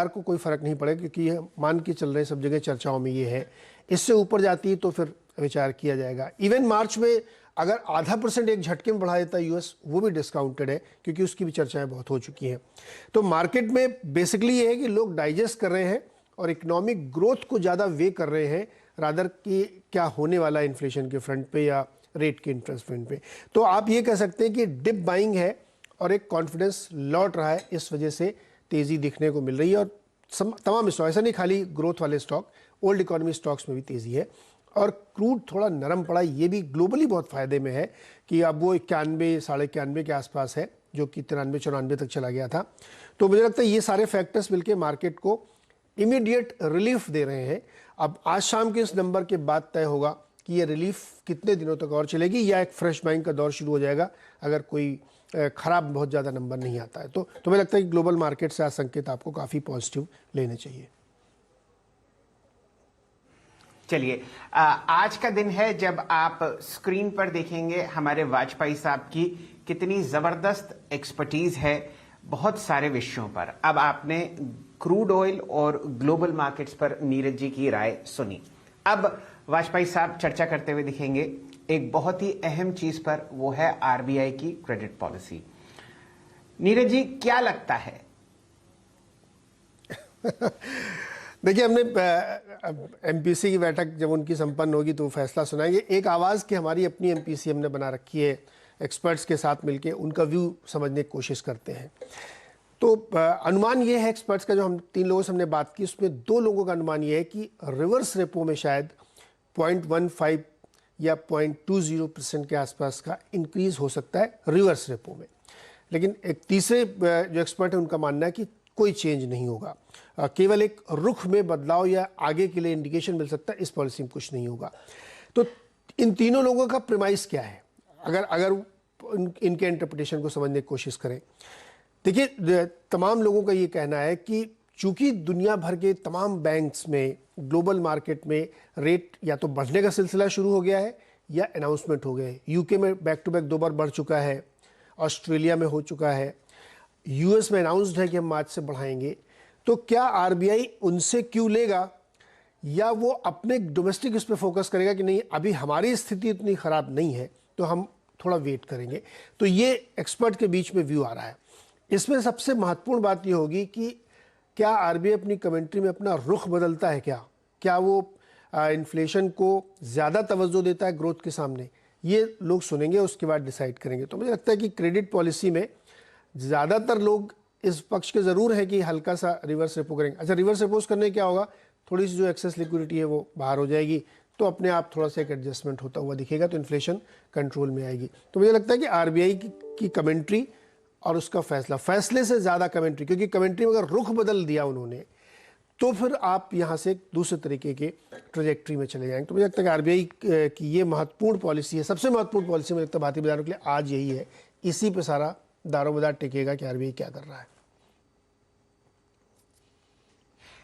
को कोई फर्क नहीं पड़ेगा, क्योंकि ये मान के चल रहे सब जगह चर्चाओं में ये है। इससे ऊपर जाती है तो फिर विचार किया जाएगा। इवन मार्च में अगर 0.5% एक झटके में बढ़ा देता है यूएस, वो भी डिस्काउंटेड है, क्योंकि उसकी भी चर्चाएं बहुत हो चुकी हैं। तो मार्केट में बेसिकली ये है कि लोग डाइजेस्ट कर रहे हैं और इकोनॉमिक ग्रोथ को ज़्यादा वे कर रहे हैं रादर कि क्या होने वाला है इन्फ्लेशन के फ्रंट पे या रेट के इंटरेस्ट फ्रंट पे। तो आप ये कह सकते हैं कि डिप बाइंग है और एक कॉन्फिडेंस लौट रहा है, इस वजह से तेज़ी दिखने को मिल रही है। और तमाम स्टॉक, ऐसा नहीं खाली ग्रोथ वाले स्टॉक, ओल्ड इकोनॉमी स्टॉक्स में भी तेज़ी है। और क्रूड थोड़ा नरम पड़ा, ये भी ग्लोबली बहुत फ़ायदे में है कि अब वो 91, 91.5 के आसपास है, जो कि 93-94 तक चला गया था। तो मुझे लगता है ये सारे फैक्टर्स मिलकर मार्केट को इमीडिएट रिलीफ दे रहे हैं। अब आज शाम के इस नंबर के बाद तय होगा कि ये रिलीफ कितने दिनों तक और चलेगी या एक फ्रेश बाइंग का दौर शुरू हो जाएगा अगर कोई खराब बहुत ज़्यादा नंबर नहीं आता है। तो मुझे लगता है कि ग्लोबल मार्केट से आज संकेत आपको काफ़ी पॉजिटिव लेने चाहिए। चलिए, आज का दिन है जब आप स्क्रीन पर देखेंगे हमारे वाजपेयी साहब की कितनी जबरदस्त एक्सपर्टीज है बहुत सारे विषयों पर। अब आपने क्रूड ऑयल और ग्लोबल मार्केट्स पर नीरज जी की राय सुनी। अब वाजपेयी साहब चर्चा करते हुए दिखेंगे एक बहुत ही अहम चीज पर, वो है आरबीआई की क्रेडिट पॉलिसी। नीरज जी, क्या लगता है? देखिए, हमने एमपीसी की बैठक जब उनकी संपन्न होगी तो फैसला सुनाएंगे। एक आवाज़ की हमारी अपनी एमपीसी हमने बना रखी है, एक्सपर्ट्स के साथ मिलके उनका व्यू समझने की कोशिश करते हैं। तो अनुमान ये है एक्सपर्ट्स का, जो हम 3 लोगों से हमने बात की, उसमें 2 लोगों का अनुमान ये है कि रिवर्स रेपो में शायद 0.15 या 0.20% के आसपास का इंक्रीज हो सकता है रिवर्स रेपो में। लेकिन एक तीसरे जो एक्सपर्ट है उनका मानना है कि कोई चेंज नहीं होगा, केवल एक रुख में बदलाव या आगे के लिए इंडिकेशन मिल सकता है, इस पॉलिसी में कुछ नहीं होगा। तो इन तीनों लोगों का प्रेमाइस क्या है, अगर इनके इंटरप्रिटेशन को समझने की कोशिश करें। देखिए, तमाम लोगों का ये कहना है कि चूंकि दुनिया भर के तमाम बैंक्स में ग्लोबल मार्केट में रेट या तो बढ़ने का सिलसिला शुरू हो गया है या अनाउंसमेंट हो गए। यूके में बैक टू बैक 2 बार बढ़ चुका है, ऑस्ट्रेलिया में हो चुका है, यूएस में अनाउंस्ड है कि हम मार्च से बढ़ाएंगे। तो क्या आरबीआई उनसे क्यों लेगा, या वो अपने डोमेस्टिक इस पर फोकस करेगा कि नहीं अभी हमारी स्थिति इतनी खराब नहीं है तो हम थोड़ा वेट करेंगे। तो ये एक्सपर्ट के बीच में व्यू आ रहा है। इसमें सबसे महत्वपूर्ण बात ये होगी कि क्या आरबीआई अपनी कमेंट्री में अपना रुख बदलता है, क्या वो इन्फ्लेशन को ज़्यादा तवज्जो देता है ग्रोथ के सामने, ये लोग सुनेंगे, उसके बाद डिसाइड करेंगे। तो मुझे लगता है कि क्रेडिट पॉलिसी में ज़्यादातर लोग इस पक्ष के ज़रूर है कि हल्का सा रिवर्स रेपो करेंगे। अच्छा, रिवर्स रेपोज करने क्या होगा, थोड़ी सी जो एक्सेस लिक्विडिटी है वो बाहर हो जाएगी, तो अपने आप थोड़ा सा एक एडजस्टमेंट होता हुआ दिखेगा, तो इन्फ्लेशन कंट्रोल में आएगी। तो मुझे लगता है कि आरबीआई की कमेंट्री और उसका फैसले से ज़्यादा कमेंट्री, क्योंकि कमेंट्री में अगर रुख बदल दिया उन्होंने तो फिर आप यहाँ से दूसरे तरीके के ट्रेजेक्ट्री में चले जाएंगे। तो मुझे लगता है कि आरबीआई की ये महत्वपूर्ण पॉलिसी है, सबसे महत्वपूर्ण पॉलिसी मुझे लगता है भारतीय बाजारों के लिए आज यही है। इसी पे सारा दारोमदार टिकेगा कि आरबीआई क्या कर रहा है।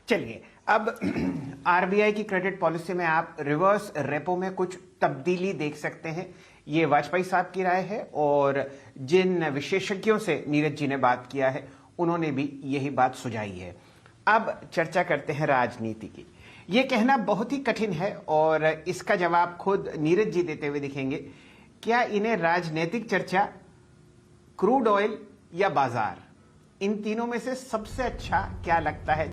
चलिए, अब आरबीआई की क्रेडिट पॉलिसी में आप रिवर्स रेपो में कुछ तब्दीली देख सकते हैं, ये वाजपेयी साहब की राय है और जिन विशेषज्ञों से नीरज जी ने बात किया है उन्होंने भी यही बात सुझाई है। अब चर्चा करते हैं राजनीति की। ये कहना बहुत ही कठिन है और इसका जवाब खुद नीरज जी देते हुए दिखेंगे। क्या इन्हें राजनीतिक चर्चा, क्रूड ऑयल या बाजार, इन तीनों में से सबसे अच्छा क्या लगता है?